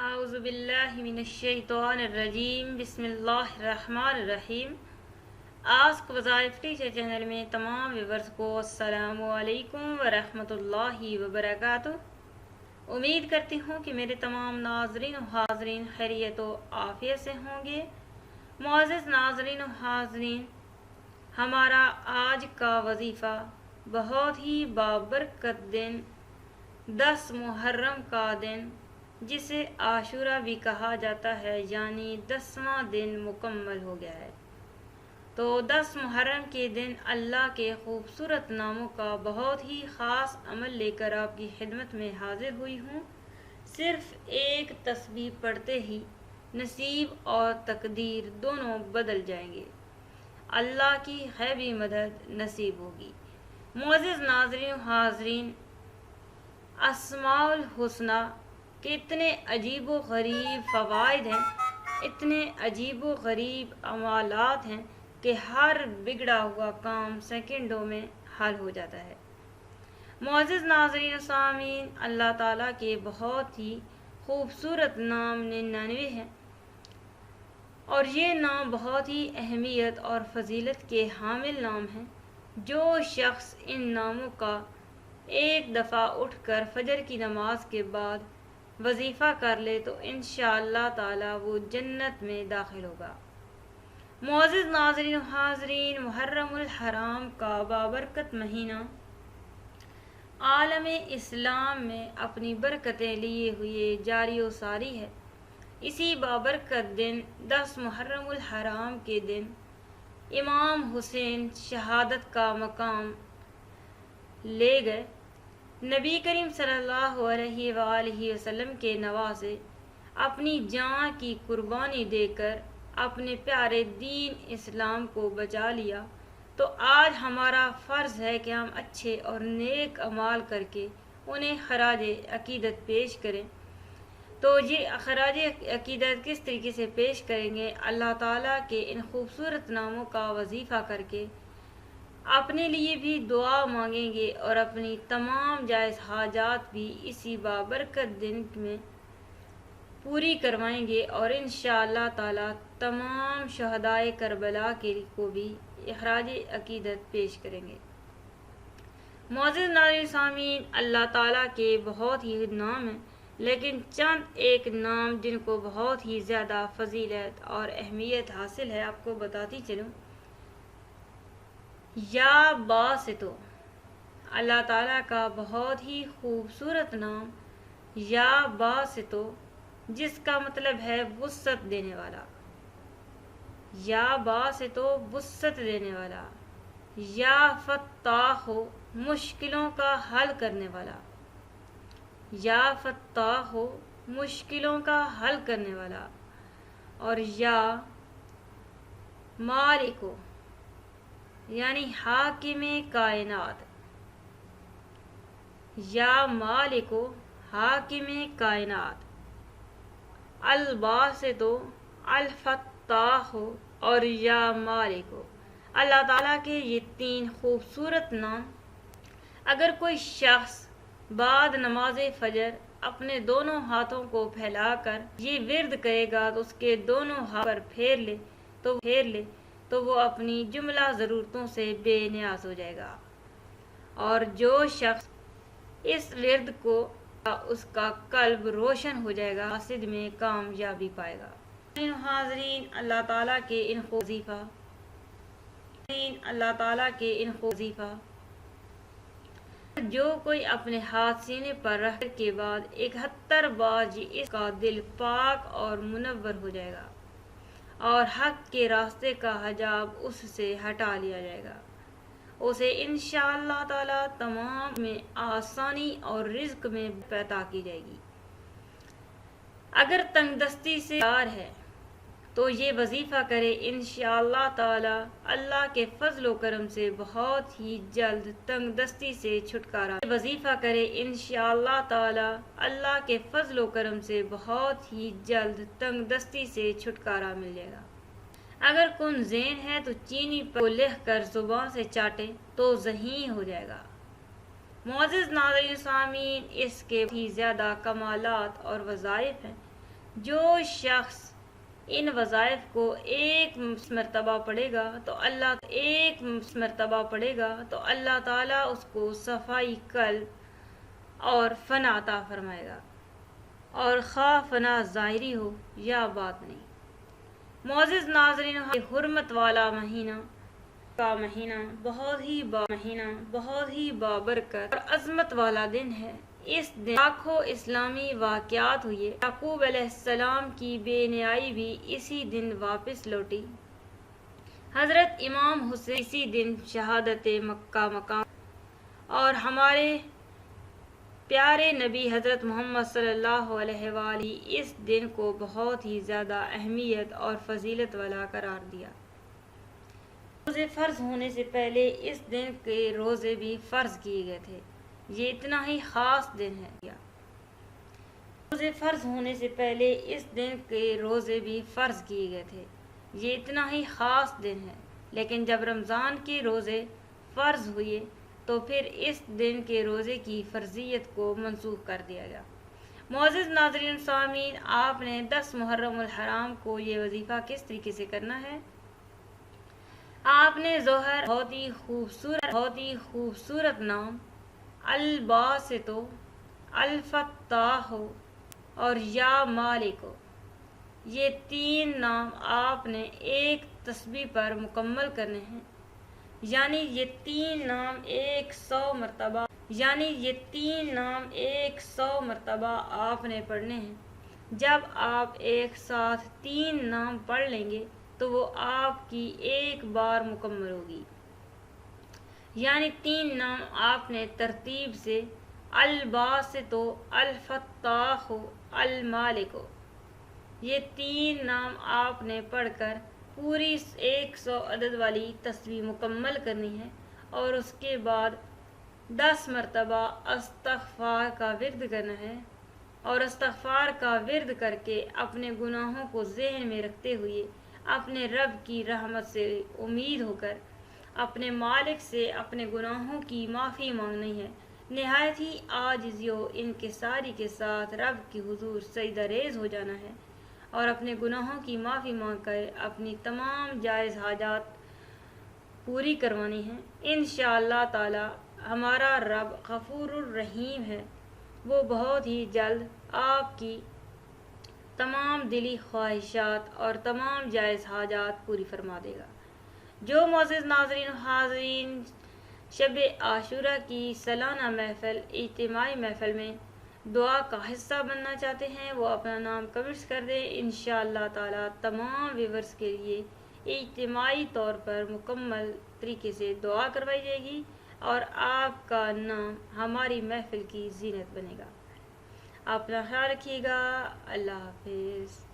اعوذ باللہ من الشیطان الرجیم بسم اللہ الرحمن الرحیم۔ آسک وظائف ٹیچر چینل میں تمام ویورز کو السلام علیکم ورحمۃ اللہ وبرکاتہ۔ امید کرتی ہوں کہ میرے تمام ناظرین و حاضرین خیریت و عافیت سے ہوں گے۔ معزز ناظرین و حاضرین، ہمارا آج کا وظیفہ بہت ہی بابرکت دن 10 محرم کا دن، جسے عاشورہ بھی کہا جاتا ہے، یعنی 10واں دن مکمل ہو گیا ہے۔ تو 10 محرم کے دن اللہ کے خوبصورت ناموں کا بہت ہی خاص عمل لے کر آپ کی خدمت میں حاضر ہوئی ہوں۔ صرف ایک تسبیح پڑھتے ہی نصیب اور تقدیر دونوں بدل جائیں گے، اللہ کی غیبی مدد نصیب ہوگی۔ معزز ناظرین و حاضرین، اسماء الحسنی کے اتنے عجیب و غریب فوائد ہیں، اتنے عجیب و غریب عمالات ہیں کہ ہر بگڑا ہوا کام سیکنڈوں میں حل ہو جاتا ہے۔ معزز ناظرین و سامعین، اللہ تعالیٰ کے بہت ہی خوبصورت نام 99 ہیں، اور یہ نام بہت ہی اہمیت اور فضیلت کے حامل نام ہیں۔ جو شخص ان ناموں کا ایک دفعہ اٹھ کر فجر کی نماز کے بعد وظیفہ کر لے تو انشاءاللہ تعالی وہ جنت میں داخل ہوگا۔ معزز ناظرین و حاضرین، محرم الحرام کا بابرکت مہینہ عالم اسلام میں اپنی برکتیں لیے ہوئے جاری و ساری ہے۔ اسی بابرکت دن 10 محرم الحرام کے دن امام حسین شہادت کا مقام لے گئے۔ نبی کریم صلی اللہ علیہ وآلہ وسلم کے نواسے اپنی جان کی قربانی دے کر اپنے پیارے دین اسلام کو بچا لیا، تو آج ہمارا فرض ہے کہ ہم اچھے اور نیک اعمال کر کے انہیں خراج عقیدت پیش کریں۔ تو یہ خراج عقیدت کس طریقے سے پیش کریں گے؟ اللہ تعالیٰ کے ان خوبصورت ناموں کا وظیفہ کر کے اپنے لیے بھی دعا مانگیں گے اور اپنی تمام جائز حاجات بھی اسی بابرکت دن میں پوری کروائیں گے، اور انشاءاللہ تعالی تمام شہدائے کربلا کو بھی اخراج عقیدت پیش کریں گے۔ معزز ناظرین سامعین، اللہ تعالیٰ کے بہت ہی نام ہیں، لیکن چند ایک نام جن کو بہت ہی زیادہ فضیلت اور اہمیت حاصل ہے آپ کو بتاتی چلوں۔ یا باسطو، اللہ تعالیٰ کا بہت ہی خوبصورت نام یا باسطو، جس کا مطلب ہے وسعت دینے والا۔ یا باسطو، وسعت دینے والا۔ یا فتاحو، مشکلوں کا حل کرنے والا۔ یا فتاحو، مشکلوں کا حل کرنے والا۔ اور یا مالکو، یعنی حاکم کائنات۔ یا مالکو، حاکم کائنات۔ الباسطو، الفتاح اور یا مالکو، اللہ تعالیٰ کے یہ 3 خوبصورت نام اگر کوئی شخص بعد نماز فجر اپنے دونوں ہاتھوں کو پھیلا کر یہ ورد کرے گا تو اس کے دونوں ہاتھ پر پھیر لے تو وہ اپنی جملہ ضرورتوں سے بے نیاز ہو جائے گا، اور جو شخص اس ورد کو اس کا قلب روشن ہو جائے گا، مقصد میں کامیابی پائے گا۔ حاضرین، اللہ تعالیٰ کے ان وظیفہ جو کوئی اپنے ہاتھ سینے پر رکھ کے بعد 71 بار اس کا دل پاک اور منور ہو جائے گا، اور حق کے راستے کا حجاب اس سے ہٹا لیا جائے گا، اسے انشاءاللہ تعالی تمام میں آسانی اور رزق میں عطا کی جائے گی۔ اگر تنگ دستی سے ہے تو یہ وظیفہ کرے، انشاءاللہ تعالی اللہ کے فضل و کرم سے بہت ہی جلد تنگ دستی سے چھٹکارا وظیفہ کرے، انشاءاللہ تعالی اللہ کے فضل و کرم سے بہت ہی جلد تنگ دستی سے چھٹکارا مل جائے گا۔ اگر کن زین ہے تو چینی پر لکھ کر زبان سے چاٹے تو ذہین ہو جائے گا۔ معزز ناظرین سامعین، اس کے ہی زیادہ کمالات اور وظائف ہیں، جو شخص ان وظائف کو ایک مرتبہ پڑھے گا تو اللہ تعالیٰ اس کو صفائی قلب اور فنا عطا فرمائے گا، اور خواہ فنا ظاہری ہو یا باطنی۔ معزز ناظرین، حرمت والا مہینہ بہت ہی بابرکت اور عظمت والا دن ہے۔ اس دن لاکھوں اسلامی واقعات ہوئے۔ یعقوب علیہ السلام کی بے نیائی بھی اسی دن واپس لوٹی۔ حضرت امام حسین اسی دن شہادت مکہ مقام، اور ہمارے پیارے نبی حضرت محمد صلی اللہ علیہ وآلہ اس دن کو بہت ہی زیادہ اہمیت اور فضیلت والا قرار دیا۔ روزے فرض ہونے سے پہلے اس دن کے روزے بھی فرض کیے گئے تھے، یہ اتنا ہی خاص دن ہے۔ روزے فرض ہونے سے پہلے اس دن کے روزے بھی فرض کیے گئے تھے، یہ اتنا ہی خاص دن ہے، لیکن جب رمضان کے روزے فرض ہوئے تو پھر اس دن کے روزے کی فرضیت کو منسوخ کر دیا گیا۔ معزز ناظرین سامعین، آپ نے 10 محرم الحرام کو یہ وظیفہ کس طریقے سے کرنا ہے؟ آپ نے ظہر بہت ہی خوبصورت نام الباسط، الفتاح اور یا مالک، یہ 3 نام آپ نے ایک تسبیح پر مکمل کرنے ہیں، یعنی یہ 3 نام 100 مرتبہ آپ نے پڑھنے ہیں۔ جب آپ ایک ساتھ 3 نام پڑھ لیں گے تو وہ آپ کی ایک بار مکمل ہوگی، یعنی 3 نام آپ نے ترتیب سے الباسط، الفتاح، المالک، یہ 3 نام آپ نے پڑھ کر پوری 100 عدد والی تسبیح مکمل کرنی ہے، اور اس کے بعد 10 مرتبہ استغفار کا ورد کرنا ہے، اور استغفار کا ورد کر کے اپنے گناہوں کو ذہن میں رکھتے ہوئے اپنے رب کی رحمت سے امید ہو کر اپنے مالک سے اپنے گناہوں کی معافی مانگنی ہے۔ نہایت ہی عاجزی و انکساری کے ساتھ رب کی حضور سجدہ ریز ہو جانا ہے، اور اپنے گناہوں کی معافی مانگ کر اپنی تمام جائز حاجات پوری کروانی ہے۔ انشاءاللہ تعالی ہمارا رب غفور الرحیم ہے، وہ بہت ہی جلد آپ کی تمام دلی خواہشات اور تمام جائز حاجات پوری فرما دے گا۔ جو معزز ناظرین حاضرین شب عاشورہ کی سالانہ محفل، اجتماعی محفل میں دعا کا حصہ بننا چاہتے ہیں، وہ اپنا نام کمنٹس کر دیں۔ انشاءاللہ تعالی تمام ویورز کے لیے اجتماعی طور پر مکمل طریقے سے دعا کروائی جائے گی، اور آپ کا نام ہماری محفل کی زینت بنے گا۔ اپنا خیال رکھیے گا۔ اللہ حافظ۔